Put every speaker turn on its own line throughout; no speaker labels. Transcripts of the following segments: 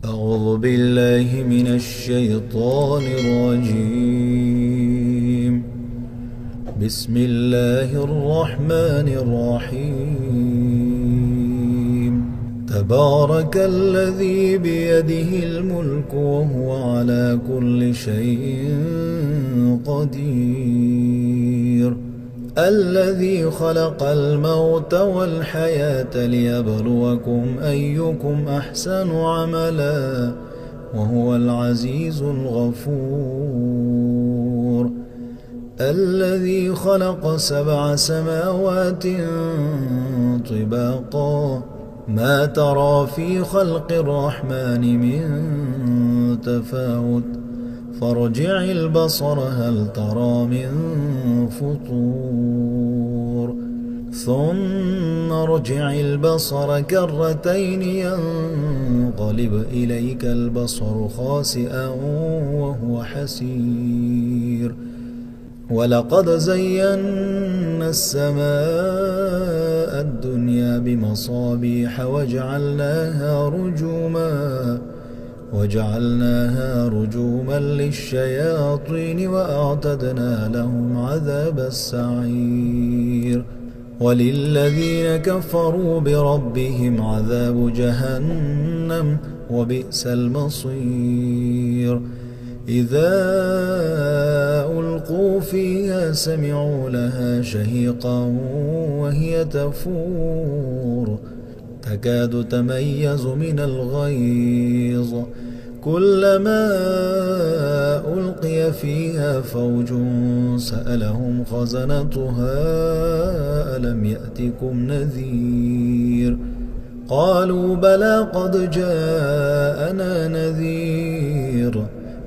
أعوذ بالله من الشيطان الرجيم. بسم الله الرحمن الرحيم. تبارك الذي بيده الملك وهو على كل شيء قدير. الذي خلق الموت والحياة ليبلوكم أيكم أحسن عملا وهو العزيز الغفور. الذي خلق 7 سماوات طباقا ما ترى في خلق الرحمن من تفاوت فارجع البصر هل ترى من فطور ثم ارجع البصر كرتين ينقلب إليك البصر خاسئا وهو حسير. ولقد زينا السماء الدنيا بمصابيح وجعلناها رجوما للشياطين وأعتدنا لهم عذاب السعير. وللذين كفروا بربهم عذاب جهنم وبئس المصير. إذا ألقوا فيها سمعوا لها شهيقا وهي تفور تكاد تميز من الغيظ. كلما ألقي فيها فوج سألهم خزنتها ألم يأتكم نذير قالوا بلى قد جاءنا نذير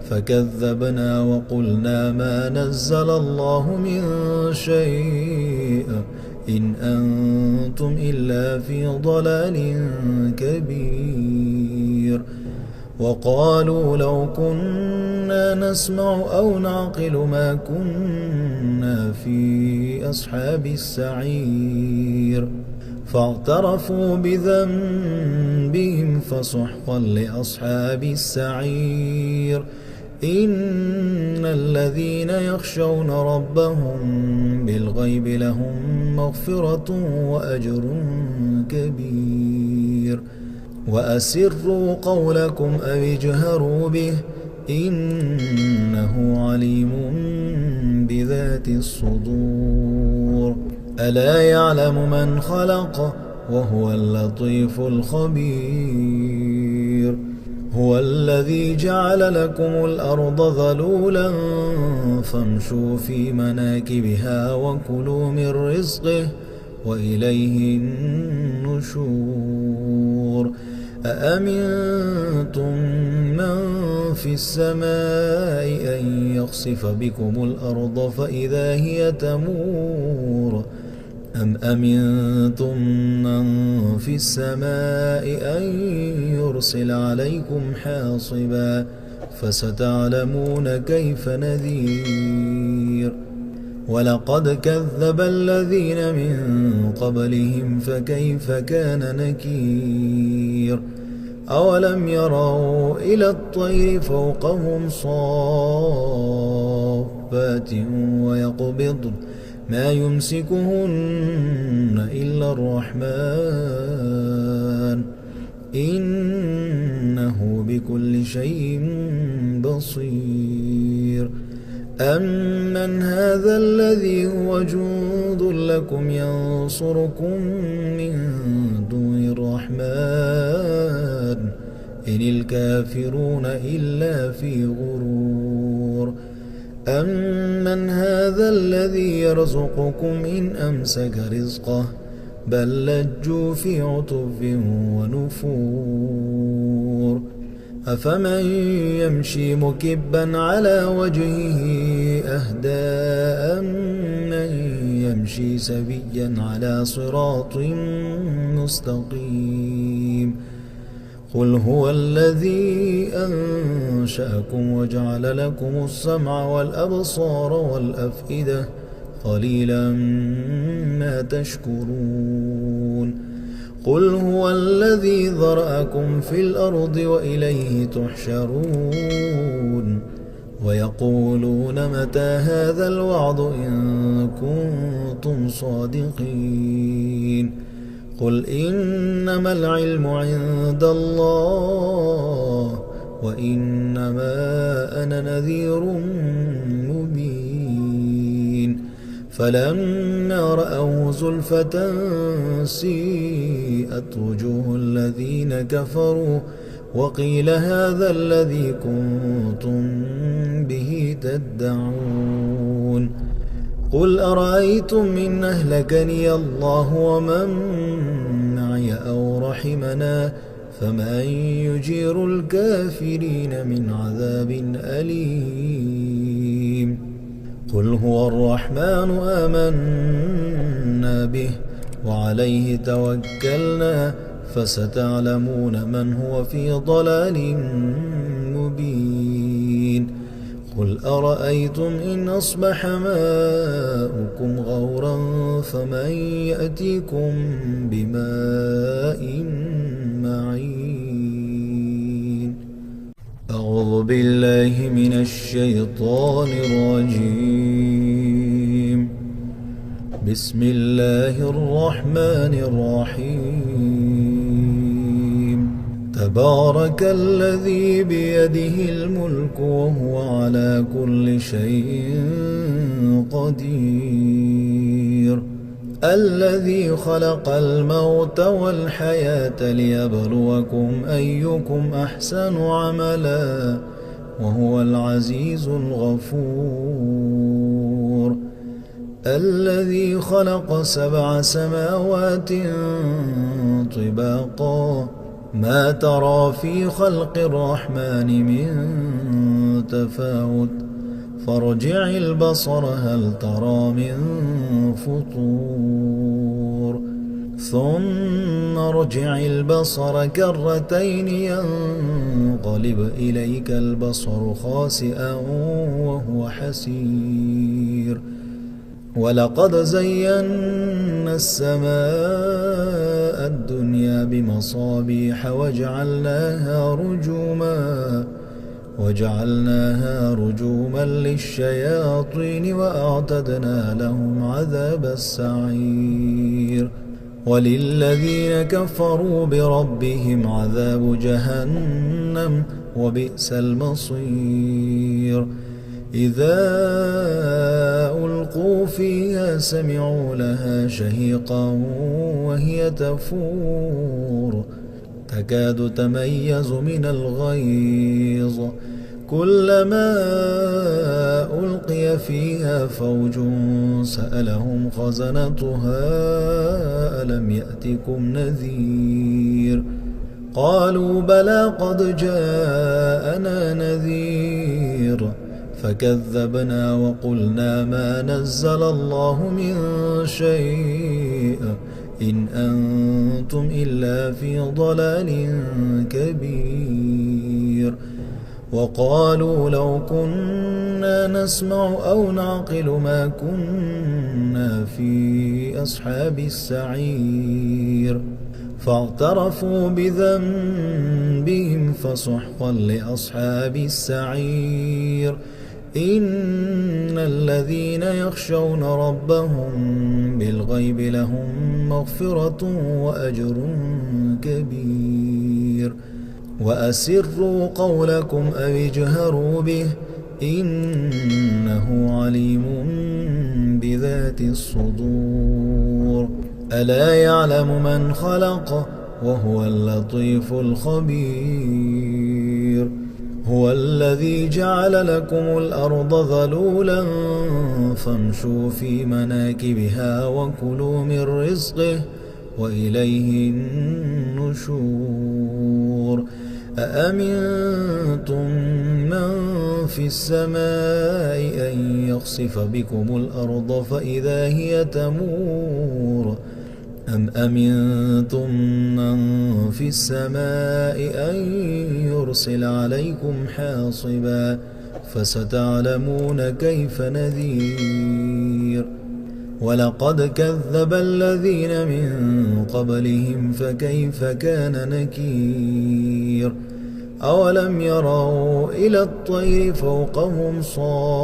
فكذبنا وقلنا ما نزل الله من شيء إن أنتم إلا في ضلال كبير. وقالوا لو كنا نسمع أو نعقل ما كنا في أصحاب السعير فاعترفوا بذنبهم فسحقا لأصحاب السعير. إن الذين يخشون ربهم بالغيب لهم مغفرة وأجر كبير. وأسروا قولكم أو اجهروا به إنه عليم بذات الصدور. ألا يعلم من خلق وهو اللطيف الخبير. هو الذي جعل لكم الأرض ذلولا فامشوا في مناكبها وكلوا من رزقه وإليه النشور. أأمنتم من في السماء أن يخسف بكم الأرض فإذا هي تمور أم أمنتم من في السماء أن يرسل عليكم حاصبا فستعلمون كيف نذير. ولقد كذب الذين من قبلهم فكيف كان نكير. أولم يروا إلى الطير فوقهم صافات ويقبضن ما يمسكهن إلا الرحمن إنه بكل شيء بصير. أمن هذا الذي هو جند لكم ينصركم من دون الرحمن إن الكافرون إلا في غرور. أمن هذا الذي يرزقكم إن أمسك رزقه بل لجوا في عتب ونفور. أفمن يمشي مكبا على وجهه أهدى أمن يمشي سويا على صراط مستقيم. قل هو الذي أنشأكم وجعل لكم السمع والأبصار والأفئدة قليلا ما تشكرون. قل هو الذي ذرأكم في الأرض وإليه تحشرون ويقولون متى هذا الوعد إن كنتم صادقين قل إنما العلم عند الله وإنما أنا نذير مبين فلما رأوه زلفة سيئت وجوه الذين كفروا وقيل هذا الذي كنتم به تدعون قل أرأيتم إن أهلكني الله ومن معي أو رحمنا فمن يجير الكافرين من عذاب أليم قل هو الرحمن آمنا به وعليه توكلنا فستعلمون من هو في ضلال مبين قل أرأيتم إن أصبح ماؤكم غورا فمن يأتيكم بماء معين أعوذ بالله من الشيطان الرجيم بسم الله الرحمن الرحيم تبارك الذي بيده الملك وهو على كل شيء قدير الذي خلق الموت والحياة ليبلوكم أيكم أحسن عملا وهو العزيز الغفور الذي خلق 7 سماوات طباقا ما ترى في خلق الرحمن من تفاوت فارجع البصر هل ترى من فطور ثم ارجع البصر كرتين ينقلب إليك البصر خاسئا وهو حسير ولقد زينا السماء الدنيا بمصابيح وجعلناها رجوما للشياطين وأعتدنا لهم عذاب السعير وللذين كفروا بربهم عذاب جهنم وبئس المصير إذا ألقوا فيها سمعوا لها شهيقا وهي تفور تكاد تميز من الغيظ كلما ألقي فيها فوج سألهم خزنتها ألم يأتكم نذير قالوا بلى قد جاءنا نذير فكذبنا وقلنا ما نزل الله من شيء إن أنتم إلا في ضلال كبير وقالوا لو كنا نسمع أو نعقل ما كنا في أصحاب السعير فاعترفوا بذنبهم فسحقا لأصحاب السعير إن الذين يخشون ربهم بالغيب لهم مغفرة وأجر كبير وأسروا قولكم أو اجهروا به إنه عليم بذات الصدور ألا يعلم من خلق وهو اللطيف الخبير هو الذي جعل لكم الأرض ذلولا فامشوا في مناكبها وكلوا من رزقه وإليه النشور أأمنتم من في السماء أن يخسف بكم الأرض فإذا هي تمور أم أمنتم من في السماء أن يرسل عليكم حاصبا فستعلمون كيف نذير ولقد كذب الذين من قبلهم فكيف كان نكير أولم يروا إلى الطير فوقهم صافات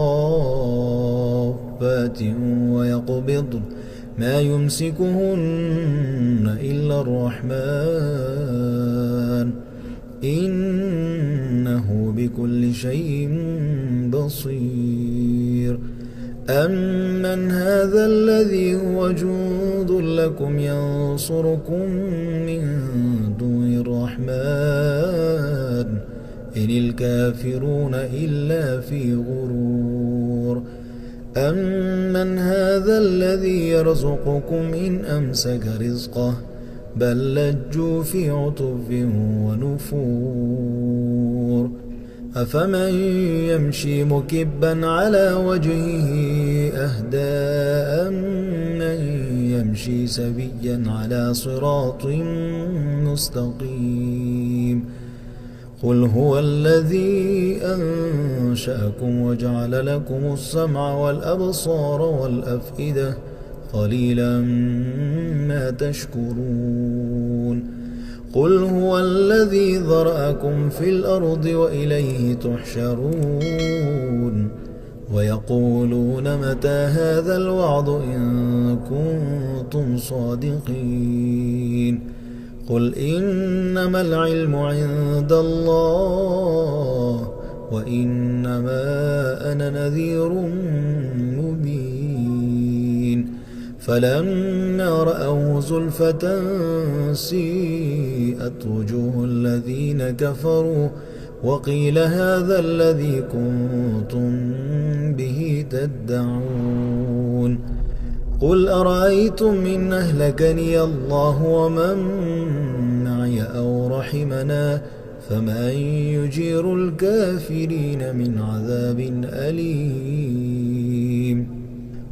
ويقبضن ما يمسكهن إلا الرحمن إنه بكل شيء بصير أمن هذا الذي هو جند لكم ينصركم من دون الرحمن إن الكافرون إلا في غرور أمن هذا الذي يرزقكم إن أمسك رزقه بل لجوا في عتب ونفور أفمن يمشي مكبا على وجهه أهدى أمن يمشي سويا على صراط مستقيم قل هو الذي أنشأكم وجعل لكم السمع والأبصار والأفئدة قليلا ما تشكرون قل هو الذي ذرأكم في الأرض وإليه تحشرون ويقولون متى هذا الوعد إن كنتم صادقين قل إنما العلم عند الله وإنما أنا نذير مبين فلما رأوه زلفة سيئت وجوه الذين كفروا وقيل هذا الذي كنتم به تدعون قل أرأيتم إن أهلكني الله ومن معي أو رحمنا فمن يجير الكافرين من عذاب أليم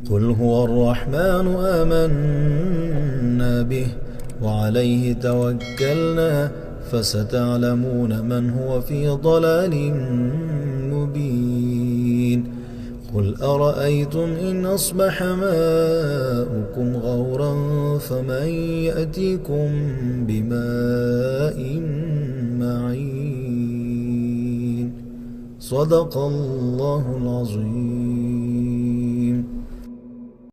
قل هو الرحمن آمنا به وعليه توكلنا فستعلمون من هو في ضلال مبين قل أرأيتم إن أصبح ماؤكم غورا فمن يأتيكم بماء معين صدق الله العظيم.